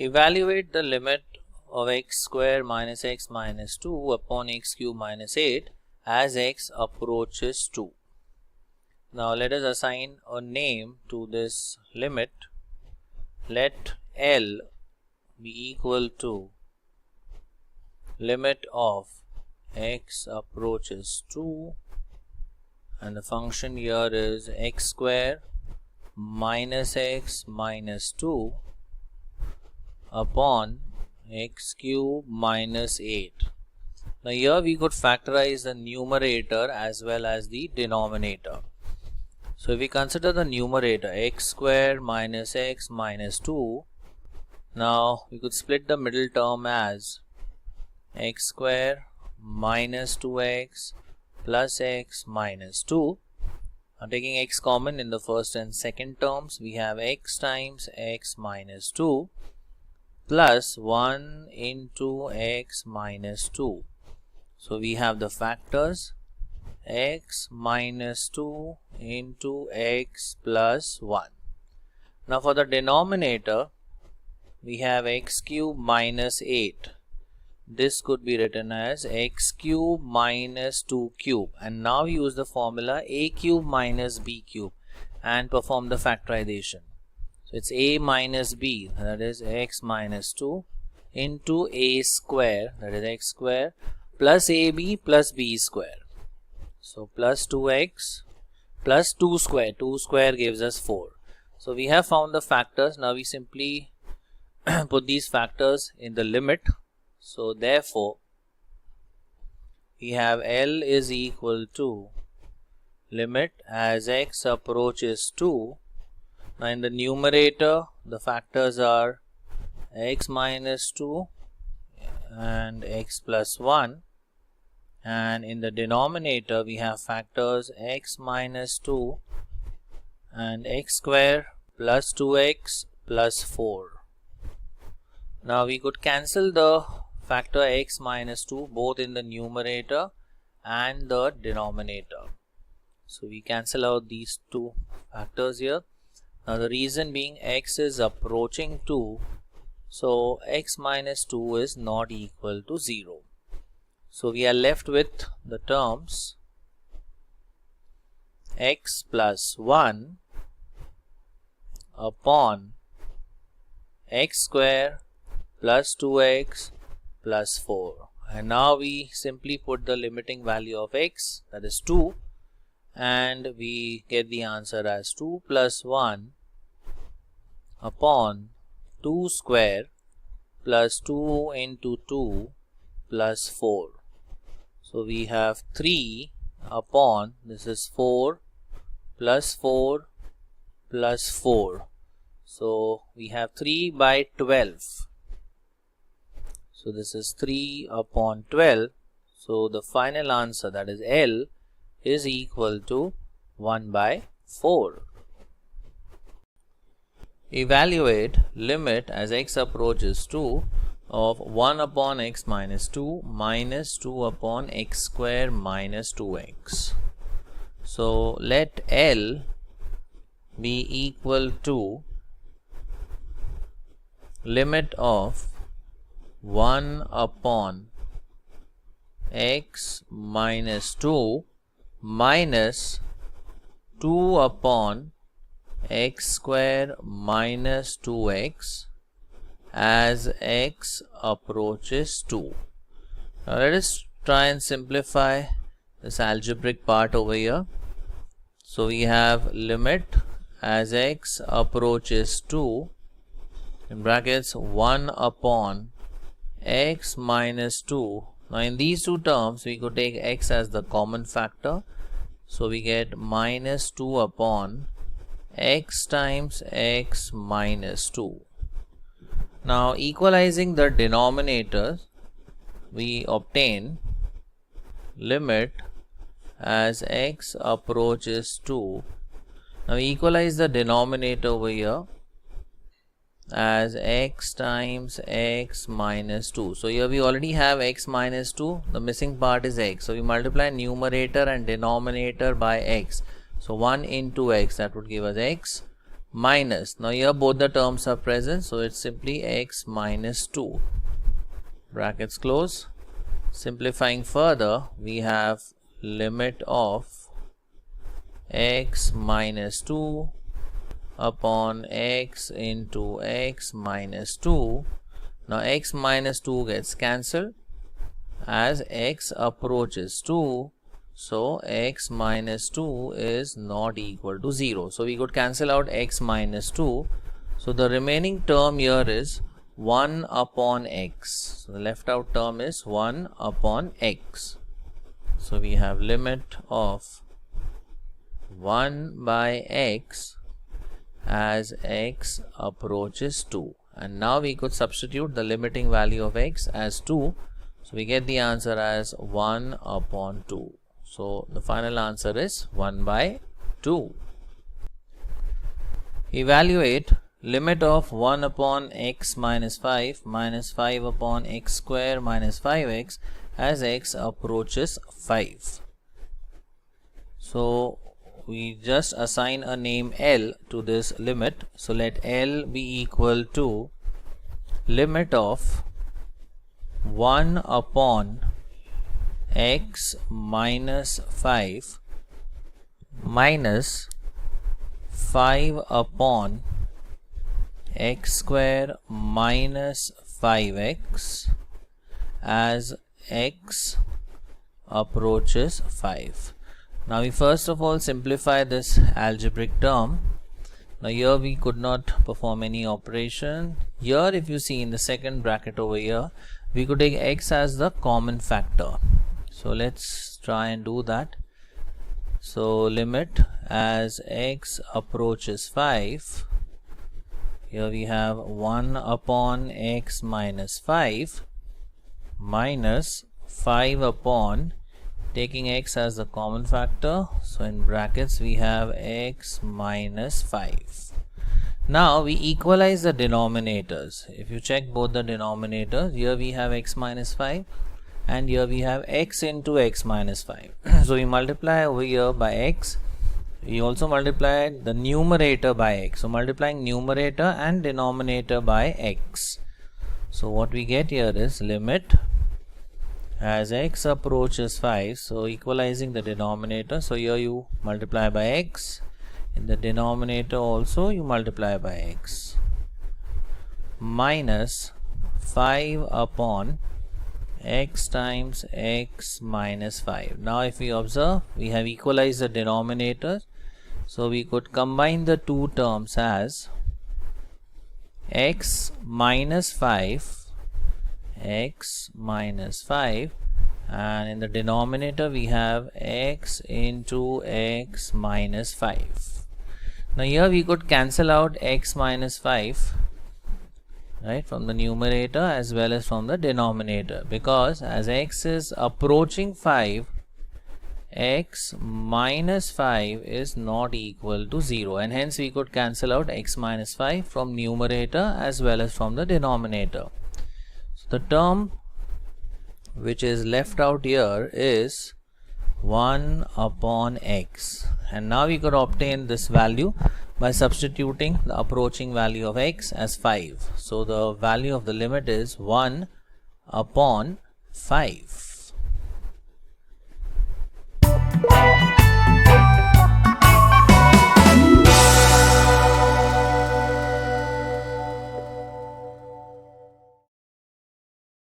Evaluate the limit of x square minus x minus 2 upon x cube minus 8 as x approaches 2. Now let us assign a name to this limit. Let L be equal to limit of x approaches 2, and the function here is x square minus x minus 2 upon x cube minus 8. Now here we could factorize the numerator as well as the denominator. So if we consider the numerator x square minus x minus 2, now we could split the middle term as x square minus 2x plus x minus 2. Now taking x common in the first and second terms, we have x times x minus 2 plus 1 into x minus 2. So we have the factors x minus 2 into x plus 1. Now for the denominator, we have x cube minus 8. This could be written as x cube minus 2 cube, and now use the formula a cube minus b cube and perform the factorization. So it's a minus b, that is x minus 2, into a square, that is x square, plus ab plus b square. So plus 2x plus 2 square. 2 square gives us 4. So we have found the factors. Now we simply put these factors in the limit. So therefore we have L is equal to limit as x approaches 2. Now in the numerator the factors are x minus 2 and x plus 1, and in the denominator we have factors x minus 2 and x square plus 2x plus 4. Now we could cancel the factor x minus 2 both in the numerator and the denominator. So we cancel out these two factors here. Now the reason being x is approaching 2, so x minus 2 is not equal to 0. So we are left with the terms x plus 1 upon x square plus 2x plus 4. And now we simply put the limiting value of x, that is 2, and we get the answer as 2 plus 1 upon 2 square plus 2 into 2 plus 4. So we have 3 upon, this is 4 plus 4 plus 4. So we have 3 by 12. So this is 3 upon 12. So the final answer, that is L, is equal to 1 by 4. Evaluate limit as x approaches 2 of 1 upon x minus 2 minus 2 upon x square minus 2x. So let L be equal to limit of 1 upon x minus 2 minus 2 upon x square minus 2x as x approaches 2. Now let us try and simplify this algebraic part over here. So we have limit as x approaches 2 in brackets 1 upon x minus 2. Now in these two terms we could take x as the common factor. So we get minus 2 upon x times x minus 2. Now equalizing the denominators, we obtain limit as x approaches 2. Now we equalize the denominator over here as x times x minus 2. So here we already have x minus 2, the missing part is x. So we multiply numerator and denominator by x. So 1 into x, that would give us x minus, now here both the terms are present, so it's simply x minus 2, brackets close. Simplifying further, we have limit of x minus 2 upon x into x minus 2. Now x minus 2 gets cancelled as x approaches 2. So x minus 2 is not equal to 0. So we could cancel out x minus 2. So the remaining term here is 1 upon x. So the left out term is 1 upon x. So we have limit of 1 by x as x approaches 2. And now we could substitute the limiting value of x as 2. So we get the answer as 1 upon 2. So the final answer is 1 by 2. Evaluate limit of 1 upon x minus 5 upon x square minus 5x as x approaches 5. So we just assign a name L to this limit. So let L be equal to limit of 1 upon x minus 5 minus 5 upon x square minus 5x as x approaches 5. Now we first of all simplify this algebraic term. Now here we could not perform any operation. Here if you see in the second bracket over here, we could take x as the common factor. So let's try and do that. So limit as x approaches 5. Here we have 1 upon x minus 5 minus 5 upon, taking x as the common factor, so in brackets we have x minus 5. Now we equalize the denominators. If you check both the denominators, here we have x minus 5 and here we have x into x minus 5. So we multiply over here by x. We also multiply the numerator by x. So multiplying numerator and denominator by x. So what we get here is limit as x approaches 5. So equalizing the denominator. So here you multiply by x. In the denominator also you multiply by x. Minus 5 upon x times x minus 5. Now if we observe, we have equalized the denominator. So we could combine the two terms as x minus 5, and in the denominator we have x into x minus 5. Now here we could cancel out x minus 5, right, from the numerator as well as from the denominator, because as x is approaching 5, x minus 5 is not equal to 0, and hence we could cancel out x minus 5 from numerator as well as from the denominator. So the term which is left out here is 1 upon x, and now we could obtain this value by substituting the approaching value of x as 5. So the value of the limit is 1 upon 5.